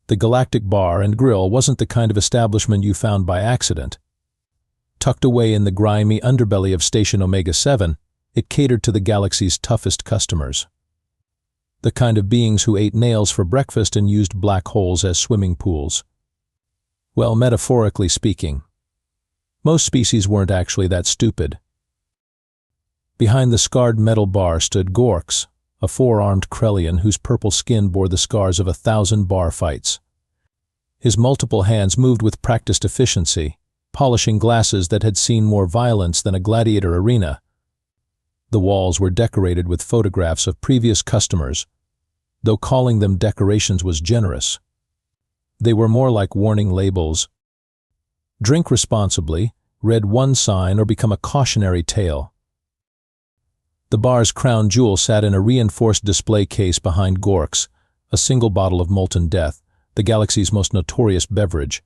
The Galactic Bar and Grill wasn't the kind of establishment you found by accident. Tucked away in the grimy underbelly of Station Omega-7, it catered to the galaxy's toughest customers. The kind of beings who ate nails for breakfast and used black holes as swimming pools. Well, metaphorically speaking. Most species weren't actually that stupid. Behind the scarred metal bar stood Gorks, a four-armed Krellian whose purple skin bore the scars of 1,000 bar fights. His multiple hands moved with practiced efficiency, polishing glasses that had seen more violence than a gladiator arena. The walls were decorated with photographs of previous customers, though calling them decorations was generous. They were more like warning labels. Drink responsibly, read one sign, or become a cautionary tale. The bar's crown jewel sat in a reinforced display case behind Gorks, a single bottle of Molten Death, the galaxy's most notorious beverage.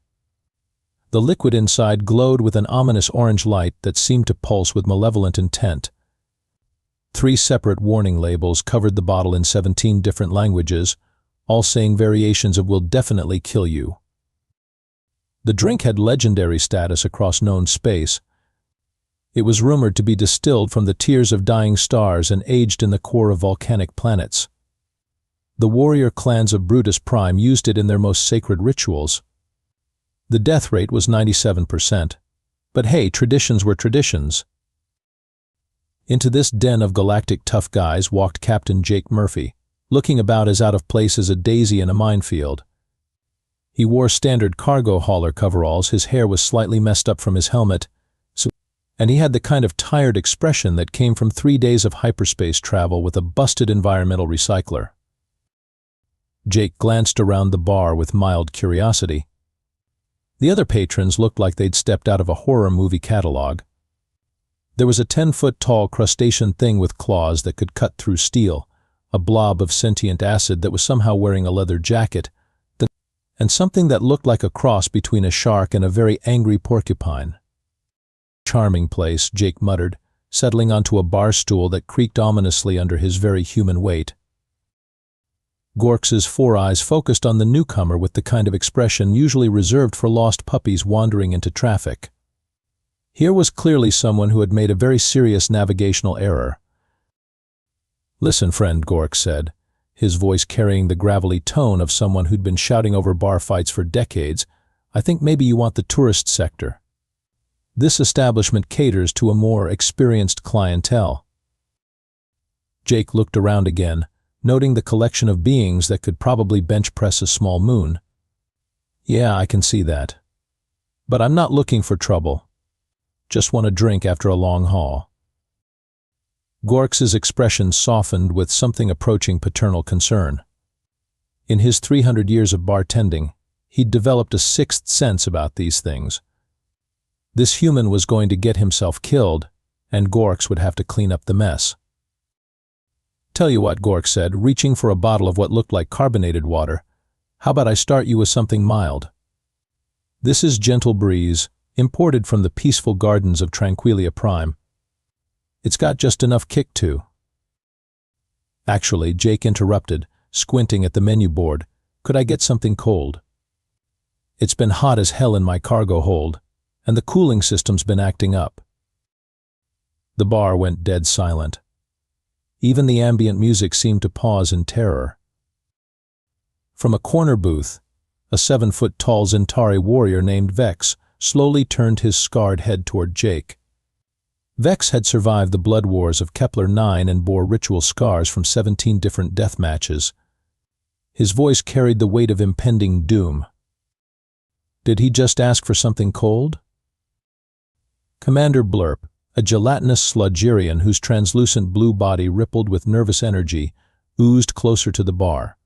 The liquid inside glowed with an ominous orange light that seemed to pulse with malevolent intent. 3 separate warning labels covered the bottle in 17 different languages, all saying variations of "will definitely kill you." The drink had legendary status across known space. It was rumored to be distilled from the tears of dying stars and aged in the core of volcanic planets. The warrior clans of Brutus Prime used it in their most sacred rituals. The death rate was 97%. But hey, traditions were traditions. Into this den of galactic tough guys walked Captain Jake Murphy, looking about as out of place as a daisy in a minefield. He wore standard cargo hauler coveralls, his hair was slightly messed up from his helmet, and he had the kind of tired expression that came from 3 days of hyperspace travel with a busted environmental recycler. Jake glanced around the bar with mild curiosity. The other patrons looked like they'd stepped out of a horror movie catalog. There was a 10-foot-tall crustacean thing with claws that could cut through steel, a blob of sentient acid that was somehow wearing a leather jacket, and something that looked like a cross between a shark and a very angry porcupine. "Charming place," Jake muttered, settling onto a bar stool that creaked ominously under his very human weight. Gorks's 4 eyes focused on the newcomer with the kind of expression usually reserved for lost puppies wandering into traffic. Here was clearly someone who had made a very serious navigational error. "Listen, friend," Gorks said, his voice carrying the gravelly tone of someone who'd been shouting over bar fights for decades, "I think maybe you want the tourist sector. This establishment caters to a more experienced clientele." Jake looked around again, noting the collection of beings that could probably bench press a small moon. "Yeah, I can see that. But I'm not looking for trouble. Just want a drink after a long haul." Gorks's expression softened with something approaching paternal concern. In his 300 years of bartending, he'd developed a 6th sense about these things. This human was going to get himself killed, and Gorks would have to clean up the mess. "Tell you what," Gorks said, reaching for a bottle of what looked like carbonated water, "how about I start you with something mild? This is Gentle Breeze, imported from the peaceful gardens of Tranquilia Prime. It's got just enough kick to—" "Actually," Jake interrupted, squinting at the menu board, "could I get something cold? It's been hot as hell in my cargo hold, and the cooling system's been acting up." The bar went dead silent. Even the ambient music seemed to pause in terror. From a corner booth, a 7-foot-tall Zentari warrior named Vex slowly turned his scarred head toward Jake. Vex had survived the blood wars of Kepler 9 and bore ritual scars from 17 different death matches. His voice carried the weight of impending doom. Did he just ask for something cold? Commander Blurp, a gelatinous sludgerian whose translucent blue body rippled with nervous energy, oozed closer to the bar.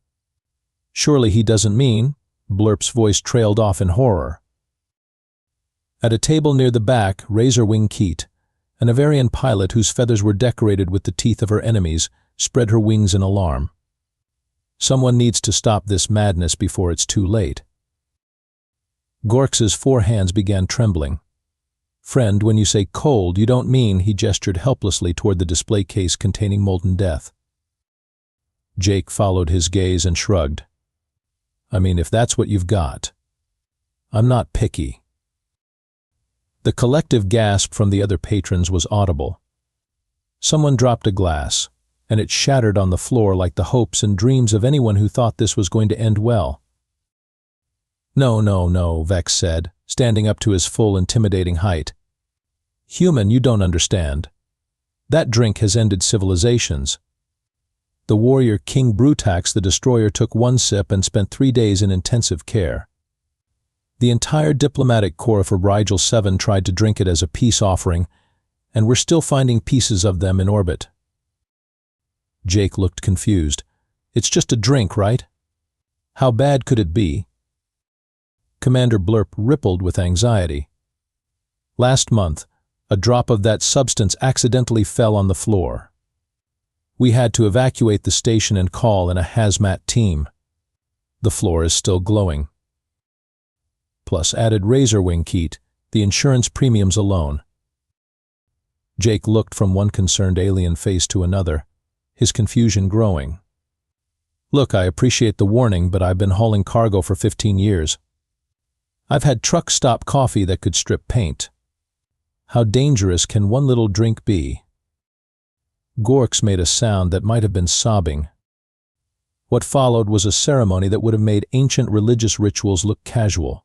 "Surely he doesn't mean—" Blurp's voice trailed off in horror. At a table near the back, Razorwing Keat, an Avarian pilot whose feathers were decorated with the teeth of her enemies, spread her wings in alarm. "Someone needs to stop this madness before it's too late." Gorks's 4 hands began trembling. "Friend, when you say cold, you don't mean—" He gestured helplessly toward the display case containing Molten Death. Jake followed his gaze and shrugged. I mean, if that's what you've got. I'm not picky. The collective gasp from the other patrons was audible. Someone dropped a glass, and it shattered on the floor like the hopes and dreams of anyone who thought this was going to end well. No, no, no, Vex said, standing up to his full intimidating height. Human, you don't understand. That drink has ended civilizations. The warrior King Brutax the Destroyer took one sip and spent 3 days in intensive care. The entire diplomatic corps of Rigel 7 tried to drink it as a peace offering, and we're still finding pieces of them in orbit. Jake looked confused. It's just a drink, right? How bad could it be? Commander Blurp rippled with anxiety. Last month, a drop of that substance accidentally fell on the floor. We had to evacuate the station and call in a hazmat team. The floor is still glowing. Plus added razor wing kit, the insurance premiums alone. Jake looked from one concerned alien face to another, his confusion growing. Look, I appreciate the warning, but I've been hauling cargo for 15 years. I've had truck stop coffee that could strip paint. How dangerous can one little drink be? Gorks made a sound that might have been sobbing. What followed was a ceremony that would have made ancient religious rituals look casual.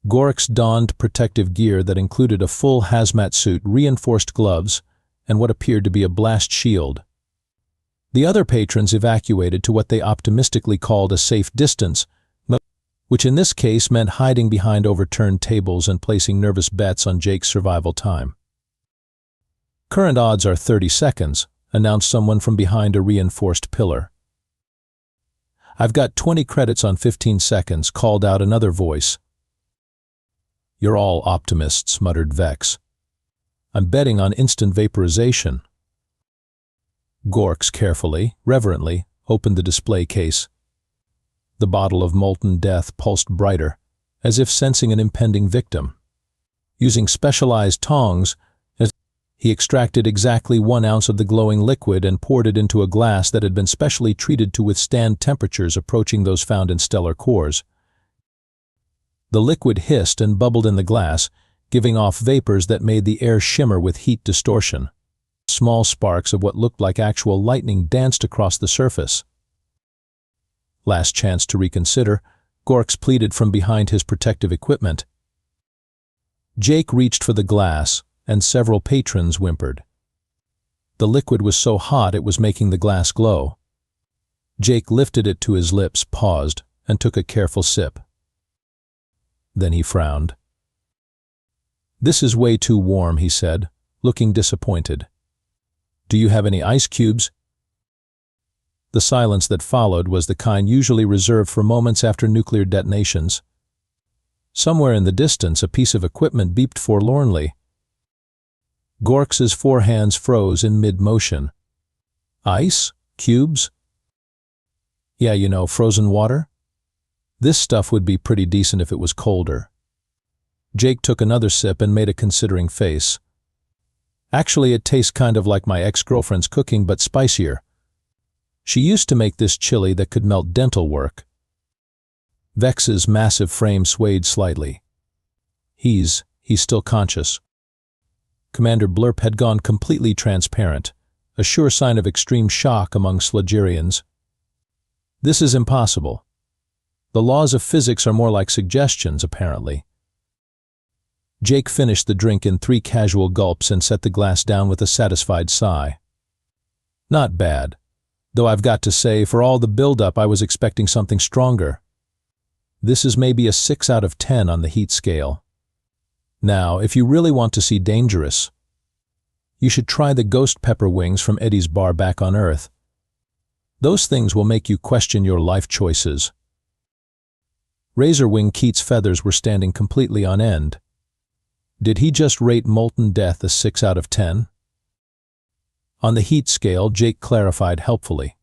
Gorks donned protective gear that included a full hazmat suit, reinforced gloves, and what appeared to be a blast shield. The other patrons evacuated to what they optimistically called a safe distance, which in this case meant hiding behind overturned tables and placing nervous bets on Jake's survival time. Current odds are 30 seconds, announced someone from behind a reinforced pillar. I've got 20 credits on 15 seconds, called out another voice. You're all optimists, muttered Vex. I'm betting on instant vaporization. Gorks carefully, reverently, opened the display case. The bottle of molten death pulsed brighter, as if sensing an impending victim. Using specialized tongs, he extracted exactly 1 ounce of the glowing liquid and poured it into a glass that had been specially treated to withstand temperatures approaching those found in stellar cores. The liquid hissed and bubbled in the glass, giving off vapors that made the air shimmer with heat distortion. Small sparks of what looked like actual lightning danced across the surface. Last chance to reconsider, Gorks pleaded from behind his protective equipment. Jake reached for the glass, and several patrons whimpered. The liquid was so hot it was making the glass glow. Jake lifted it to his lips, paused, and took a careful sip. Then he frowned. This is way too warm, he said, looking disappointed. Do you have any ice cubes? The silence that followed was the kind usually reserved for moments after nuclear detonations. Somewhere in the distance, a piece of equipment beeped forlornly. Gorks's forehands froze in mid-motion. Ice? Cubes? Yeah, you know, frozen water? This stuff would be pretty decent if it was colder. Jake took another sip and made a considering face. Actually, it tastes kind of like my ex-girlfriend's cooking, but spicier. She used to make this chili that could melt dental work. Vex's massive frame swayed slightly. He's still conscious. Commander Blurp had gone completely transparent, a sure sign of extreme shock among Sludgerians. This is impossible. The laws of physics are more like suggestions, apparently. Jake finished the drink in 3 casual gulps and set the glass down with a satisfied sigh. Not bad. Though I've got to say, for all the build-up, I was expecting something stronger. This is maybe a 6 out of 10 on the heat scale. Now, if you really want to see dangerous, you should try the ghost pepper wings from Eddie's bar back on Earth. Those things will make you question your life choices. Razorwing Keats' feathers were standing completely on end. Did he just rate molten death a 6 out of 10? On the heat scale, Jake clarified helpfully.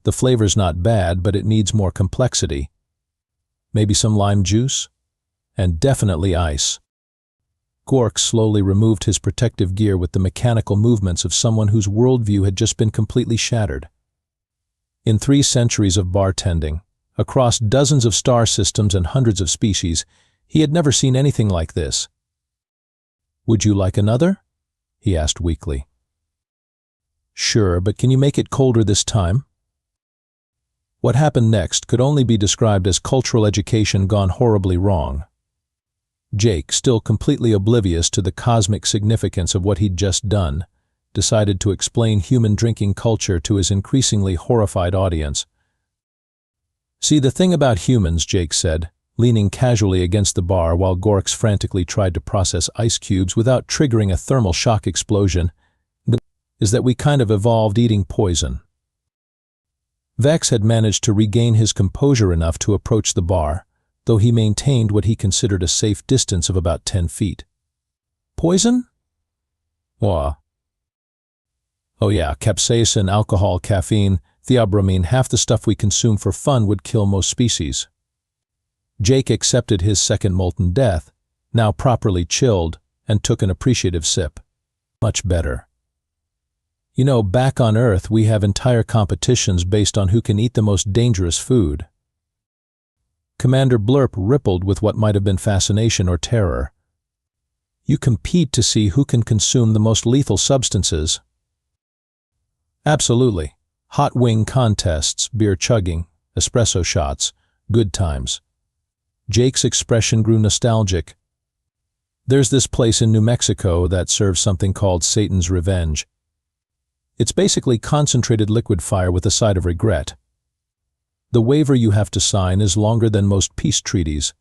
The flavor's not bad, but it needs more complexity. Maybe some lime juice? And definitely ice. Gork slowly removed his protective gear with the mechanical movements of someone whose worldview had just been completely shattered. In 3 centuries of bartending, Across dozens of star systems and hundreds of species, he had never seen anything like this. "Would you like another?" he asked weakly. "Sure, but can you make it colder this time?" What happened next could only be described as cultural education gone horribly wrong. Jake, still completely oblivious to the cosmic significance of what he'd just done, decided to explain human drinking culture to his increasingly horrified audience. "See, the thing about humans," Jake said, leaning casually against the bar while Gorks frantically tried to process ice cubes without triggering a thermal shock explosion, is that we kind of evolved eating poison." Vex had managed to regain his composure enough to approach the bar, though he maintained what he considered a safe distance of about 10 feet. "Poison?" "What?" "Oh yeah, capsaicin, alcohol, caffeine, theobromine, half the stuff we consume for fun would kill most species." Jake accepted his second molten death, now properly chilled, and took an appreciative sip. "Much better. You know, back on Earth we have entire competitions based on who can eat the most dangerous food." Commander Blurp rippled with what might have been fascination or terror. "You compete to see who can consume the most lethal substances." "Absolutely. Hot wing contests, beer chugging, espresso shots, good times." Jake's expression grew nostalgic. "There's this place in New Mexico that serves something called Satan's Revenge. It's basically concentrated liquid fire with a side of regret. The waiver you have to sign is longer than most peace treaties."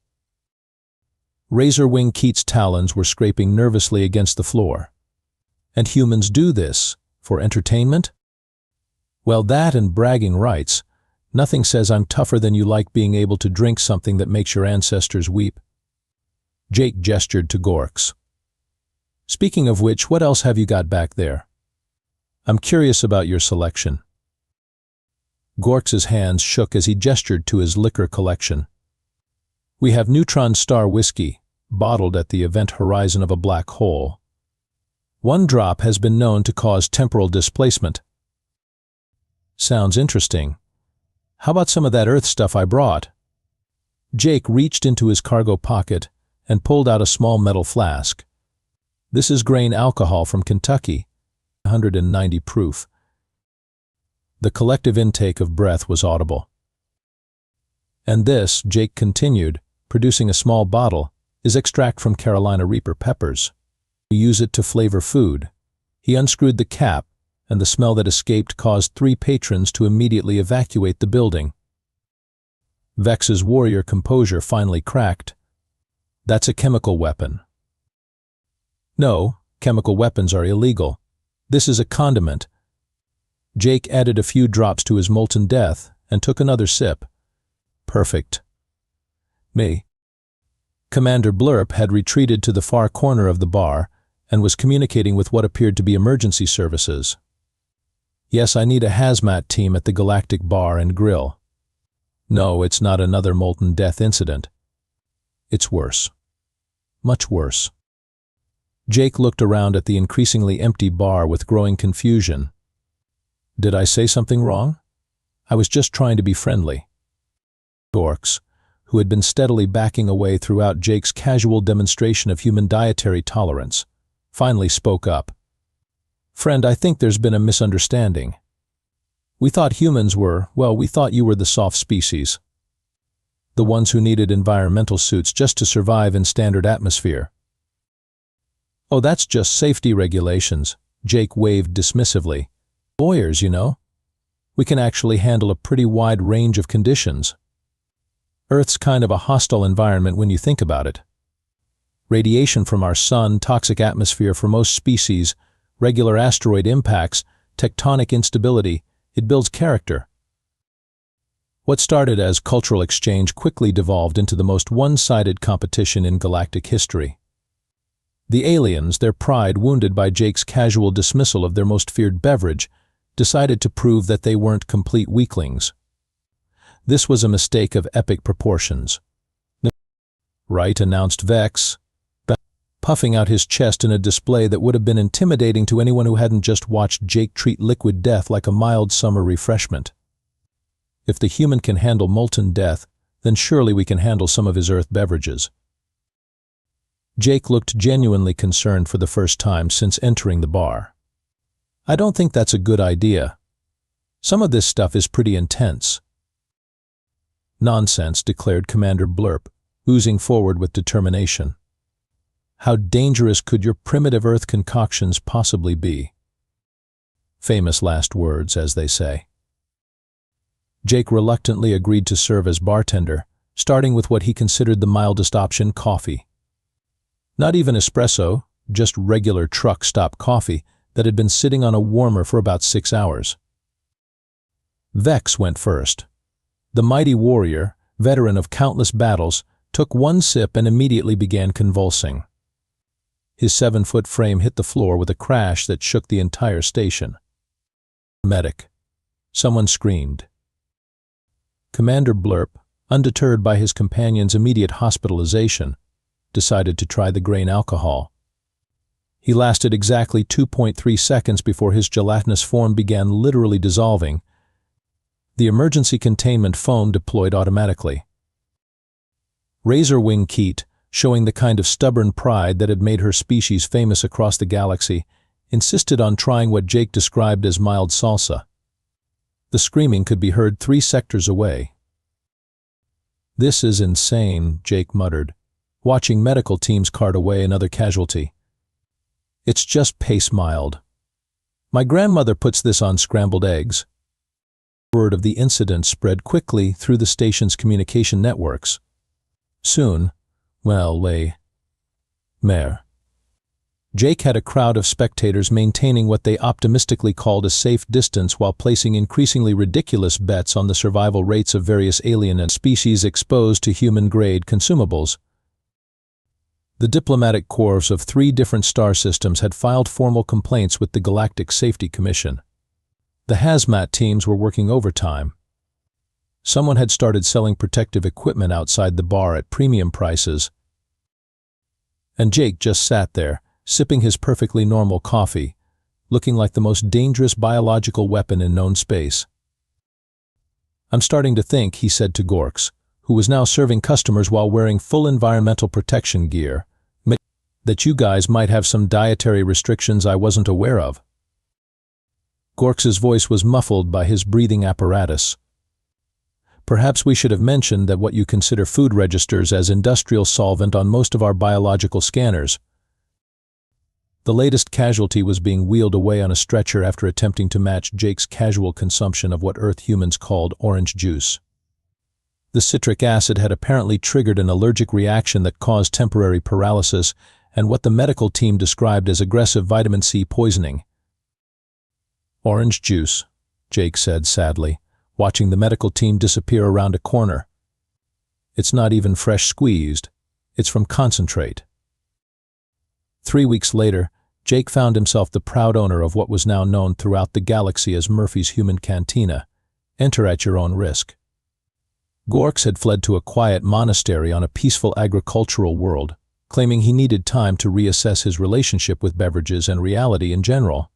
Razor-wing Keats' talons were scraping nervously against the floor. "And humans do this for entertainment?" "Well, that and bragging rights. Nothing says I'm tougher than you like being able to drink something that makes your ancestors weep." Jake gestured to Gorks. "Speaking of which, what else have you got back there? I'm curious about your selection." Gorks's hands shook as he gestured to his liquor collection. "We have Neutron Star whiskey, bottled at the event horizon of a black hole. One drop has been known to cause temporal displacement." "Sounds interesting. How about some of that Earth stuff I brought?" Jake reached into his cargo pocket and pulled out a small metal flask. "This is grain alcohol from Kentucky, 190 proof." The collective intake of breath was audible. "And this," Jake continued, producing a small bottle, "is extract from Carolina Reaper peppers. We use it to flavor food." He unscrewed the cap, and the smell that escaped caused 3 patrons to immediately evacuate the building. Vex's warrior composure finally cracked. "That's a chemical weapon." "No, chemical weapons are illegal. This is a condiment." Jake added a few drops to his molten death and took another sip. "Perfect." "Me?" Commander Blurp had retreated to the far corner of the bar and was communicating with what appeared to be emergency services. "Yes, I need a hazmat team at the Galactic Bar and Grill." "No, it's not another molten death incident. It's worse. Much worse." Jake looked around at the increasingly empty bar with growing confusion. "Did I say something wrong? I was just trying to be friendly." Gorks, who had been steadily backing away throughout Jake's casual demonstration of human dietary tolerance, finally spoke up. "Friend, I think there's been a misunderstanding. We thought humans were, well, we thought you were the soft species. The ones who needed environmental suits just to survive in standard atmosphere." "Oh, that's just safety regulations," Jake waved dismissively. "Lawyers, you know. We can actually handle a pretty wide range of conditions. Earth's kind of a hostile environment when you think about it. Radiation from our sun, toxic atmosphere for most species, regular asteroid impacts, tectonic instability, it builds character." What started as cultural exchange quickly devolved into the most one-sided competition in galactic history. The aliens, their pride wounded by Jake's casual dismissal of their most feared beverage, decided to prove that they weren't complete weaklings. This was a mistake of epic proportions. "Right," announced Vex, puffing out his chest in a display that would have been intimidating to anyone who hadn't just watched Jake treat liquid death like a mild summer refreshment. If the human can handle molten death, then surely we can handle some of his earth beverages. Jake looked genuinely concerned for the first time since entering the bar. I don't think that's a good idea. Some of this stuff is pretty intense. Nonsense, declared Commander Blurp, oozing forward with determination. How dangerous could your primitive earth concoctions possibly be? Famous last words, as they say. Jake reluctantly agreed to serve as bartender, starting with what he considered the mildest option, coffee. Not even espresso, just regular truck stop coffee that had been sitting on a warmer for about 6 hours. Vex went first. The mighty warrior, veteran of countless battles, took one sip and immediately began convulsing. His 7-foot frame hit the floor with a crash that shook the entire station. Medic. Someone screamed. Commander Blurp, undeterred by his companion's immediate hospitalization, decided to try the grain alcohol. He lasted exactly 2.3 seconds before his gelatinous form began literally dissolving. The emergency containment foam deployed automatically. Razor Wing Keat, showing the kind of stubborn pride that had made her species famous across the galaxy, insisted on trying what Jake described as mild salsa. The screaming could be heard 3 sectors away. "This is insane," Jake muttered, watching medical teams cart away another casualty. "It's just pace mild. My grandmother puts this on scrambled eggs." Word of the incident spread quickly through the station's communication networks. Soon, Jake had a crowd of spectators maintaining what they optimistically called a safe distance while placing increasingly ridiculous bets on the survival rates of various alien species exposed to human-grade consumables. The diplomatic corps of 3 different star systems had filed formal complaints with the Galactic Safety Commission. The hazmat teams were working overtime. Someone had started selling protective equipment outside the bar at premium prices. And Jake just sat there, sipping his perfectly normal coffee, looking like the most dangerous biological weapon in known space. "I'm starting to think," he said to Gorks, who was now serving customers while wearing full environmental protection gear, "that you guys might have some dietary restrictions I wasn't aware of." Gorks's voice was muffled by his breathing apparatus. "Perhaps we should have mentioned that what you consider food registers as industrial solvent on most of our biological scanners." The latest casualty was being wheeled away on a stretcher after attempting to match Jake's casual consumption of what Earth humans called orange juice. The citric acid had apparently triggered an allergic reaction that caused temporary paralysis and what the medical team described as aggressive vitamin C poisoning. "Orange juice," Jake said sadly, watching the medical team disappear around a corner. "It's not even fresh squeezed. It's from concentrate." 3 weeks later, Jake found himself the proud owner of what was now known throughout the galaxy as Murphy's Human Cantina. Enter at your own risk. Gorks had fled to a quiet monastery on a peaceful agricultural world, claiming he needed time to reassess his relationship with beverages and reality in general.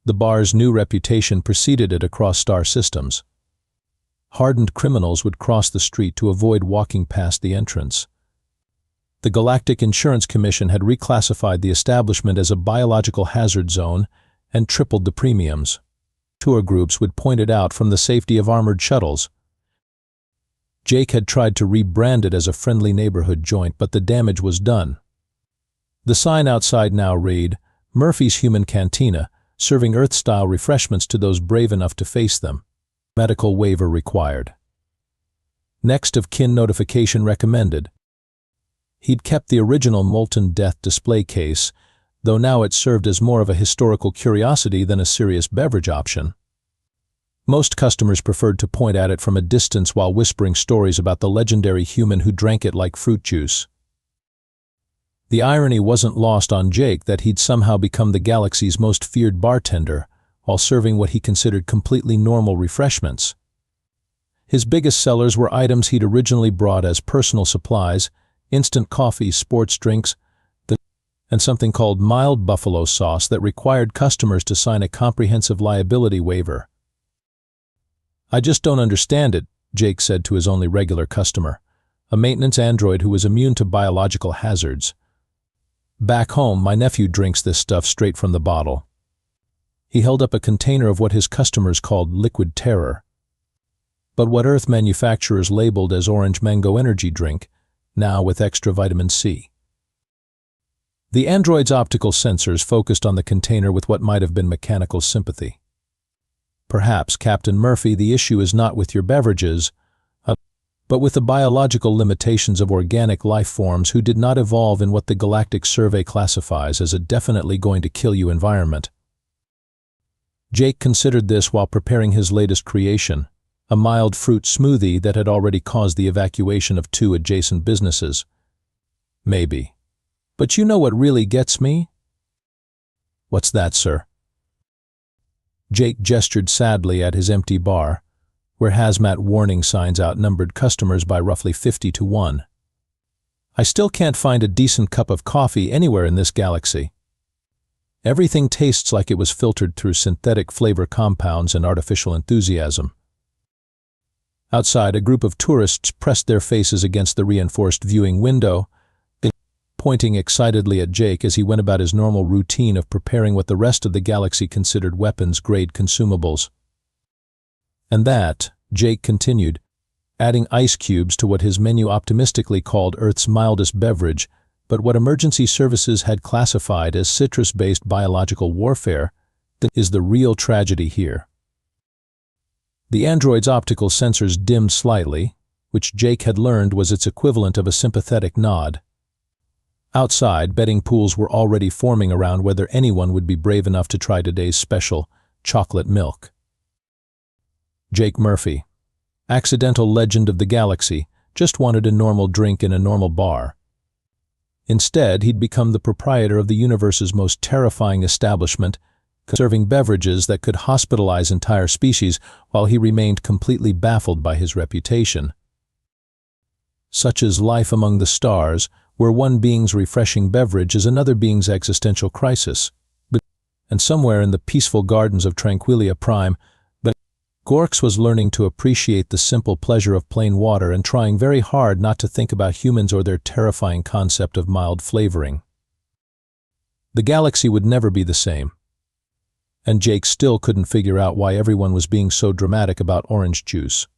The bar's new reputation preceded it across star systems. Hardened criminals would cross the street to avoid walking past the entrance. The Galactic Insurance Commission had reclassified the establishment as a biological hazard zone and tripled the premiums. Tour groups would point it out from the safety of armored shuttles. Jake had tried to rebrand it as a friendly neighborhood joint, but the damage was done. The sign outside now read, "Murphy's Human Cantina, serving Earth-style refreshments to those brave enough to face them. Medical waiver required. Next of kin notification recommended." He'd kept the original Molten Death display case, though now it served as more of a historical curiosity than a serious beverage option. Most customers preferred to point at it from a distance while whispering stories about the legendary human who drank it like fruit juice. The irony wasn't lost on Jake that he'd somehow become the galaxy's most feared bartender while serving what he considered completely normal refreshments. His biggest sellers were items he'd originally brought as personal supplies, instant coffee, sports drinks, and something called mild buffalo sauce that required customers to sign a comprehensive liability waiver. "I just don't understand it," Jake said to his only regular customer, a maintenance android who was immune to biological hazards. "Back home, my nephew drinks this stuff straight from the bottle." He held up a container of what his customers called liquid terror, but what Earth manufacturers labeled as orange mango energy drink, now with extra vitamin C. The android's optical sensors focused on the container with what might have been mechanical sympathy. "Perhaps, Captain Murphy, the issue is not with your beverages, but with the biological limitations of organic life forms who did not evolve in what the Galactic Survey classifies as a definitely going to kill you environment." Jake considered this while preparing his latest creation, a mild fruit smoothie that had already caused the evacuation of 2 adjacent businesses. "Maybe. But you know what really gets me?" "What's that, sir?" Jake gestured sadly at his empty bar, where hazmat warning signs outnumbered customers by roughly 50 to 1. "I still can't find a decent cup of coffee anywhere in this galaxy. Everything tastes like it was filtered through synthetic flavor compounds and artificial enthusiasm." Outside, a group of tourists pressed their faces against the reinforced viewing window, pointing excitedly at Jake as he went about his normal routine of preparing what the rest of the galaxy considered weapons-grade consumables. "And that," Jake continued, adding ice cubes to what his menu optimistically called Earth's mildest beverage, but what emergency services had classified as citrus-based biological warfare, "is the real tragedy here." The android's optical sensors dimmed slightly, which Jake had learned was its equivalent of a sympathetic nod. Outside, betting pools were already forming around whether anyone would be brave enough to try today's special chocolate milk. Jake Murphy, accidental legend of the galaxy, just wanted a normal drink in a normal bar. Instead, he'd become the proprietor of the universe's most terrifying establishment, serving beverages that could hospitalize entire species while he remained completely baffled by his reputation. Such is life among the stars, where one being's refreshing beverage is another being's existential crisis. And somewhere in the peaceful gardens of Tranquilia Prime, Gorks was learning to appreciate the simple pleasure of plain water and trying very hard not to think about humans or their terrifying concept of mild flavoring. The galaxy would never be the same, and Jake still couldn't figure out why everyone was being so dramatic about orange juice.